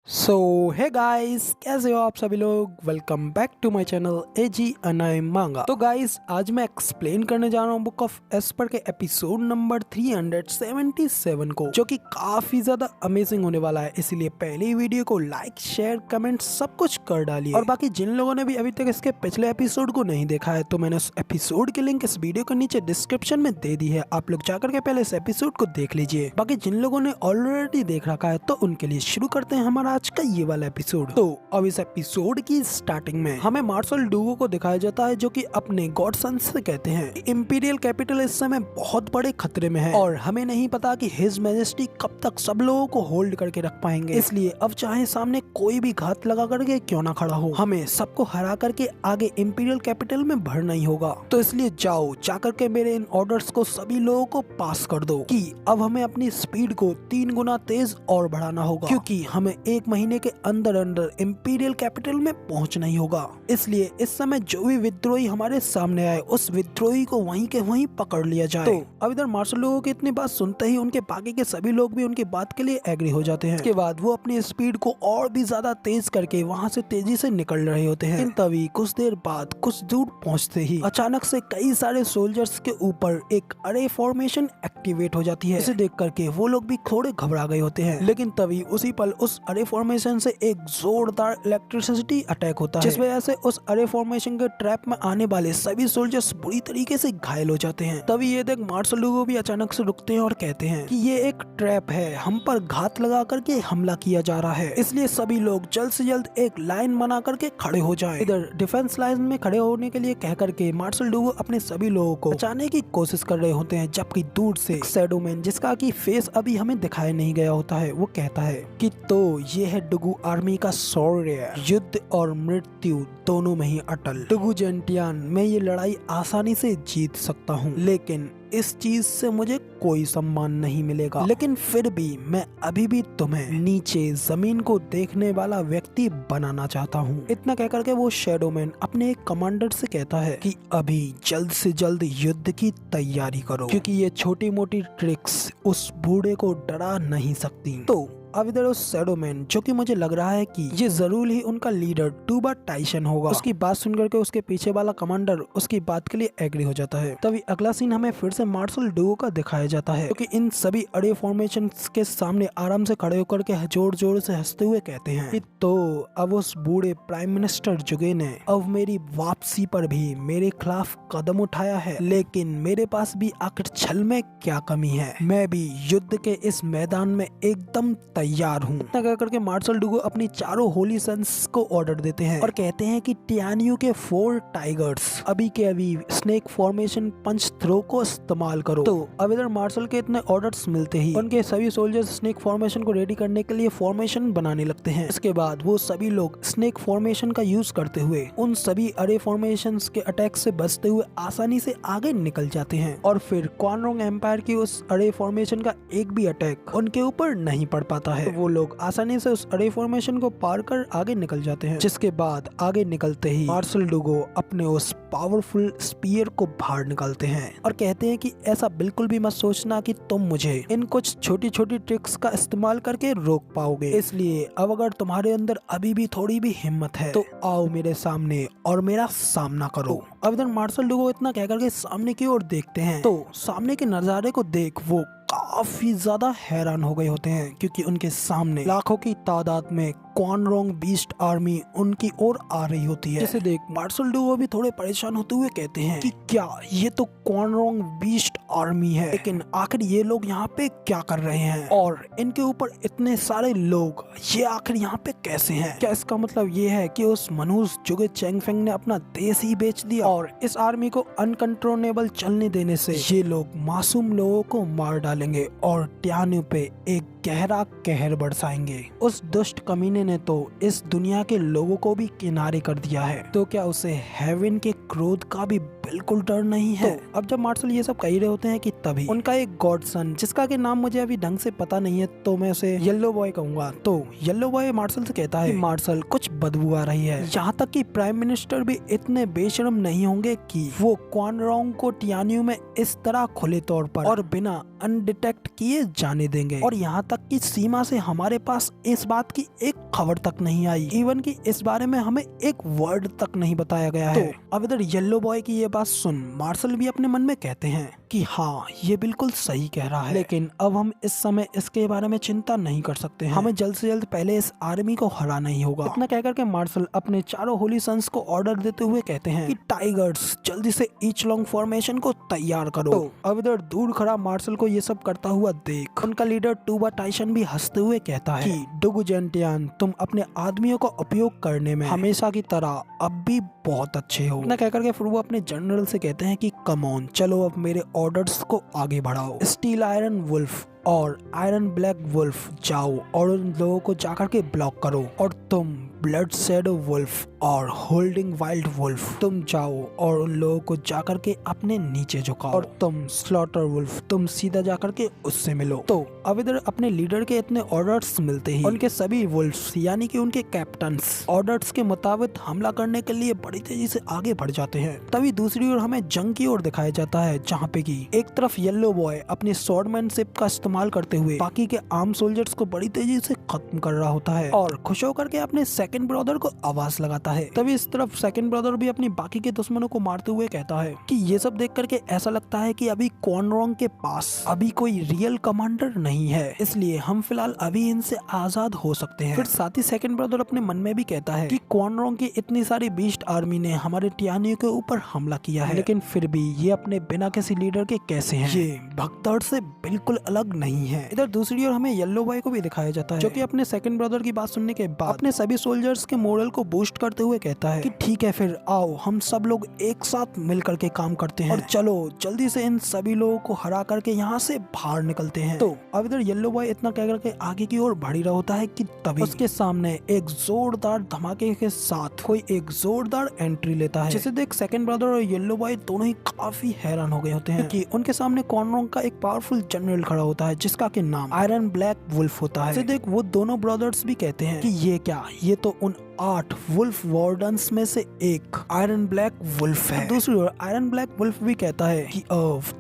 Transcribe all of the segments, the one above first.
सो hey guys, कैसे हो आप सभी लोग। Welcome back to my channel एजी अनाय मांगा। तो गाइस, आज मैं एक्सप्लेन करने जा रहा हूँ बुक ऑफ एस्पर के एपिसोड नंबर 377 को, जो कि काफी ज्यादा अमेजिंग होने वाला है। इसीलिए पहले वीडियो को लाइक शेयर कमेंट सब कुछ कर डालिए। और बाकी जिन लोगों ने भी अभी तक इसके पिछले एपिसोड को नहीं देखा है, तो मैंने उस एपिसोड की लिंक इस वीडियो के नीचे डिस्क्रिप्शन में दे दी है। आप लोग जाकर के पहले इस एपिसोड को देख लीजिए। बाकी जिन लोगों ने ऑलरेडी देख रखा है, तो उनके लिए शुरू करते हैं हमारा आज का ये वाला एपिसोड। तो अब इस एपिसोड की स्टार्टिंग में हमें मार्शल डूगो को दिखाया जाता है, जो कि अपने गॉडसन से कहते हैं इंपीरियल कैपिटल इस समय बहुत बड़े खतरे में है और हमें नहीं पता कि हिज मैजेस्टी कब तक सब लोगों को होल्ड करके रख पाएंगे। इसलिए अब चाहे सामने कोई भी घात लगा करके क्यों ना खड़ा हो, हमें सबको हरा करके आगे इंपीरियल कैपिटल में बढ़ना ही होगा। तो इसलिए जाओ, जाकर के मेरे इन ऑर्डर्स को सभी लोगों को पास कर दो कि अब हमें अपनी स्पीड को 3 गुना तेज और बढ़ाना होगा, क्योंकि हमें 1 महीने के अंदर अंदर इंपीरियल कैपिटल में पहुंचना ही होगा। इसलिए इस समय जो भी विद्रोही हमारे सामने आए, उस विद्रोही को वहीं के वहीं पकड़ लिया जाए। तो अब इधर मार्शल लोगों की इतनी बात सुनते ही उनके बाकी के सभी लोग भी उनकी बात के लिए एग्री हो जाते हैं। इसके बाद वो अपनी स्पीड को और भी ज्यादा तेज करके वहाँ से तेजी से निकल रहे होते हैं। तभी कुछ देर बाद कुछ दूर पहुँचते ही अचानक से कई सारे सोल्जर्स के ऊपर एक अरे फॉर्मेशन एक्टिवेट हो जाती है। इसे देख करके वो लोग भी थोड़े घबरा गए होते हैं। लेकिन तभी उसी पल उस अरे फॉर्मेशन से एक जोरदार इलेक्ट्रिसिटी अटैक होता है, जिस वजह से उस अरे फॉर्मेशन के ट्रैप में आने वाले सभी सोल्जर्स बुरी तरीके से घायल हो जाते हैं। तभी ये देख मार्शल लोगो भी अचानक से रुकते हैं और कहते हैं कि ये एक ट्रैप है, हम पर घात लगा करके हमला किया जा रहा है, इसलिए सभी लोग जल्द से जल्द एक लाइन बना करके खड़े हो जाएं। इधर डिफेंस लाइन में खड़े होने के लिए कह करके मार्शल डूगो अपने सभी लोगों को बचाने की कोशिश कर रहे होते हैं, जबकि दूर से शैडो मैन, जिसका की फेस अभी हमें दिखाया नहीं गया होता है, वो कहता है कि तो ये है डुगू आर्मी का शौर्य, युद्ध और मृत्यु दोनों में ही अटल। डुगू जेंटियान, मैं ये लड़ाई आसानी से जीत सकता हूँ, लेकिन इस चीज से मुझे कोई सम्मान नहीं मिलेगा। लेकिन फिर भी मैं अभी भी तुम्हें नीचे जमीन को देखने वाला व्यक्ति बनाना चाहता हूँ। इतना कह करके वो शैडो मैन अपने एक कमांडर से कहता है कि अभी जल्द से जल्द युद्ध की तैयारी करो, क्योंकि ये छोटी मोटी ट्रिक्स उस बूढ़े को डरा नहीं सकती। तो अब इधर उस शैडो मैन, जो कि मुझे लग रहा है कि ये जरूर ही उनका लीडर टूबा टाइसन होगा, उसकी बात सुनकर के उसके पीछे वाला कमांडर उसकी बात के लिए एग्री हो जाता है। तभी अगला सीन हमें फिर से मार्शल डूगो का दिखाया जाता है, क्योंकि इन सभी अड़े फॉर्मेशन के सामने आराम से खड़े होकर के जोर जोर से हंसते हुए कहते हैं कि तो अब उस बूढ़े प्राइम मिनिस्टर जुगे ने अब मेरी वापसी पर भी मेरे खिलाफ कदम उठाया है, लेकिन मेरे पास भी आखिर छल में क्या कमी है, मैं भी युद्ध के इस मैदान में एकदम तैयार हूँ। इतना कह करके मार्शल डूगो अपनी चारों होली सन्स को ऑर्डर देते हैं और कहते हैं कि टियानियो के 4 टाइगर्स अभी के अभी स्नेक फॉर्मेशन पंच थ्रो को इस्तेमाल करो। तो अब इधर मार्शल के इतने ऑर्डर्स मिलते ही उनके सभी सोल्जर्स स्नेक फॉर्मेशन को रेडी करने के लिए फॉर्मेशन बनाने लगते हैं। इसके बाद वो सभी लोग स्नेक फॉर्मेशन का यूज करते हुए उन सभी अरे फॉर्मेशन के अटैक से बचते हुए आसानी से आगे निकल जाते हैं, और फिर क्वानरोंग एम्पायर की उस अरे फॉर्मेशन का एक भी अटैक उनके ऊपर नहीं पड़ पाता है। तो वो लोग आसानी से उस अरे फॉर्मेशन को पार कर आगे निकल जाते हैं, जिसके बाद आगे निकलते ही मार्शल डूगो अपने उस पावरफुल स्पीयर को बाहर निकालते हैं और कहते हैं कि ऐसा बिल्कुल भी मत सोचना कि तुम मुझे इन कुछ छोटी छोटी ट्रिक्स का इस्तेमाल करके रोक पाओगे, इसलिए अब अगर तुम्हारे अंदर अभी भी थोड़ी भी हिम्मत है तो आओ मेरे सामने और मेरा सामना करो। अब इधर मार्शल डूगो इतना कह करके सामने की ओर देखते हैं, तो सामने के नजारे को देख वो काफी ज्यादा हैरान हो गए होते हैं, क्योंकि उनके सामने लाखों की तादाद में क्वानरोंग बीस्ट आर्मी उनकी ओर आ रही होती है। जिसे देख मार्शल डूगो भी थोड़े परेशान होते हुए कहते हैं कि क्या ये तो क्वानरोंग बीस्ट आर्मी है, लेकिन आखिर ये लोग यहाँ पे क्या कर रहे हैं और इनके ऊपर इतने सारे लोग ये आखिर यहाँ पे कैसे हैं? क्या इसका मतलब ये है कि उस मनुष्य जुगे चेंगफेंग ने अपना देश ही बेच दिया और इस आर्मी को अनकंट्रोलेबल चलने देने से ये लोग मासूम लोगों को मार डालेंगे और टियानियो पे एक गहरा कहर बरसाएंगे? उस दुष्ट कमीने ने तो इस दुनिया के लोगों को भी किनारे कर दिया है, तो क्या उसे हेवन के क्रोध का भी बिल्कुल डर नहीं है। तो अब जब मार्शल ये सब कह रहे होते हैं कि तभी उनका एक गॉडसन, जिसका कि नाम मुझे अभी ढंग से पता नहीं है तो मैं उसे येलो बॉय कहूंगा, तो येलो बॉय मार्शल से कहता है मार्शल कुछ बदबू आ रही है। यहाँ तक कि प्राइम मिनिस्टर भी इतने बेशर्म नहीं होंगे कि वो क्वान रॉन्ग को टियान्यू में इस तरह खुले तौर पर और बिना अनडिटेक्ट किए जाने देंगे। और यहाँ तक कि सीमा से हमारे पास इस बात की एक खबर तक नहीं आई, इवन कि इस बारे में हमें एक वर्ड तक नहीं बताया गया है। तो अब इधर येलो बॉय की ये बात सुन मार्शल भी अपने मन में कहते हैं कि हाँ ये बिल्कुल सही कह रहा है, लेकिन अब हम इस समय इसके बारे में चिंता नहीं कर सकते हैं। हमें जल्द से जल्द पहले इस आर्मी को हराना ही होगा। इतना कहकर के मार्शल अपने चारों होली सन्स को ऑर्डर देते हुए कहते हैं कि टाइगर्स जल्दी से ईच लॉन्ग फॉर्मेशन को तैयार करो। तो अब इधर दूर खड़ा मार्शल को ये सब करता हुआ देख उनका लीडर टूबा टाइसन भी हंसते हुए कहता है कि डुगु जेंटियान, तुम अपने आदमियों का उपयोग करने में हमेशा की तरह अब भी बहुत अच्छे हो। इतना कहकर के फिर वो अपने जनरल से कहते हैं कि कम ऑन, चलो अब मेरे ऑर्डर्स को आगे बढ़ाओ। स्टील आयरन वुल्फ और आयरन ब्लैक वुल्फ जाओ और उन लोगों को जाकर के ब्लॉक करो, और तुम ब्लड शैडो वुल्फ और होल्डिंग वाइल्ड वुल्फ तुम जाओ और उन लोगों को जाकर के अपने नीचे झुकाओ, और तुम स्लॉटर वुल्फ तुम सीधा जाकर के उससे मिलो। तो अब इधर अपने लीडर के इतने ऑर्डर्स मिलते ही उनके सभी वुल्फ्स यानी कि उनके कैप्टन्स ऑर्डर्स के मुताबिक हमला करने के लिए बड़ी तेजी से आगे बढ़ जाते हैं। तभी दूसरी ओर हमें जंग की ओर दिखाया जाता है, जहाँ पे की एक तरफ येलो बॉय अपनी स्वॉर्डमैनशिप का इस्तेमाल करते हुए बाकी के आर्म सोल्जर्स को बड़ी तेजी से खत्म कर रहा होता है और खुश होकर के अपने सेकंड ब्रदर को आवाज लगाता है। तभी इस तरफ सेकंड ब्रदर भी अपनी बाकी के दुश्मनों को मारते हुए कहता है कि ये सब देख करके ऐसा लगता है कि अभी क्वान रॉन्ग के पास अभी कोई रियल कमांडर नहीं है, इसलिए हम फिलहाल अभी इनसे आजाद हो सकते हैं। फिर साथ ही सेकंड ब्रदर अपने मन में भी कहता है कि क्वान रॉन्ग की इतनी सारी बीस्ट आर्मी ने हमारे टियान्यू के ऊपर हमला किया है, लेकिन फिर भी ये अपने बिना किसी लीडर के कैसे हैं? ये भगदड़ से बिल्कुल अलग नहीं है। इधर दूसरी ओर हमें येलो बॉय को भी दिखाया जाता है, जो कि अपने सेकंड ब्रदर की बात सुनने के बाद अपने सभी सोल्जर्स के मोरल को बूस्ट करते हुए कहता है कि ठीक है, फिर आओ हम सब लोग एक साथ मिलकर के काम करते हैं और चलो जल्दी से इन सभी लोगों को हरा करके यहाँ से बाहर निकलते हैं। तो अब इधर येलो बॉय इतना कह करके आगे की ओर बढ़ ही रहा होता है कि तभी उसके सामने एक जोरदार धमाके के साथ कोई एक जोरदार एंट्री लेता है, जिसे देख सेकंड ब्रदर और येलो बॉय दोनों ही काफी हैरान हो गए होते हैं कि उनके सामने क्वान रॉन्ग का एक पावरफुल जनरल खड़ा होता है, जिसका के नाम आयरन ब्लैक वुल्फ होता है। जिसे देख वो दोनों ब्रदर्स भी कहते हैं कि ये क्या, ये तो उन 8 वुल्फ वार्डन्स में से एक आयरन ब्लैक वुल्फ है। दूसरी ओर आयरन ब्लैक वुल्फ भी कहता है कि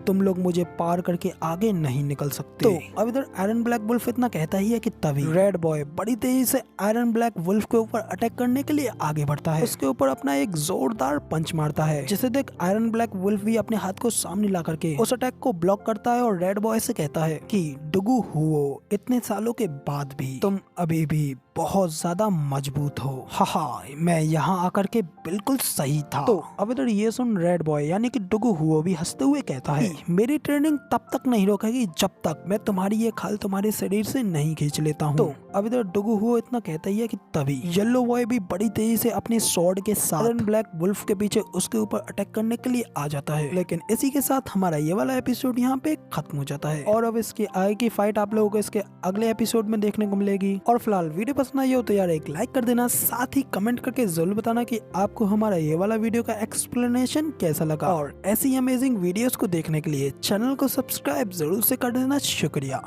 तुम लोग मुझे पार करके आगे नहीं निकल सकते। तो अब इधर आयरन ब्लैक वुल्फ इतना कहता ही है कि तभी रेड बॉय बड़ी तेजी से आयरन ब्लैक वुल्फ के ऊपर अटैक करने के लिए आगे बढ़ता है। उसके ऊपर अपना एक जोरदार पंच मारता है, जिसे देख आयरन ब्लैक वुल्फ भी अपने हाथ को सामने ला करके उस अटैक को ब्लॉक करता है और रेड बॉय से कहता है कि डुगु हुओ, इतने सालों के बाद भी तुम अभी भी बहुत ज्यादा मजबूत हो। हाँ, मैं यहाँ आकर के बिल्कुल सही था। तो अब इधर ये सुन रेड बॉय यानी कि डुगु हुओ भी हंसते हुए कहता है मेरी ट्रेनिंग तब तक नहीं रोकेगी जब तक मैं तुम्हारी ये खाल तुम्हारे शरीर से नहीं खींच लेता हूँ। तो अब इधर डुगु हुओ इतना कहता ही है कि तभी येलो बॉय भी बड़ी तेजी से अपने स्वॉर्ड के साथ आयरन ब्लैक वुल्फ के पीछे उसके ऊपर अटैक करने के लिए आ जाता है। लेकिन इसी के साथ हमारा ये वाला एपिसोड यहाँ पे खत्म हो जाता है और अब इसके आगे की फाइट आप लोगों को इसके अगले एपिसोड में देखने को मिलेगी। और फिलहाल वीडियो पसंद आई हो तो यार एक लाइक कर देना, साथ ही कमेंट करके जरूर बताना कि आपको हमारा ये वाला वीडियो का एक्सप्लेनेशन कैसा लगा। और ऐसी अमेजिंग वीडियोस को देखने के लिए चैनल को सब्सक्राइब जरूर से कर देना। शुक्रिया।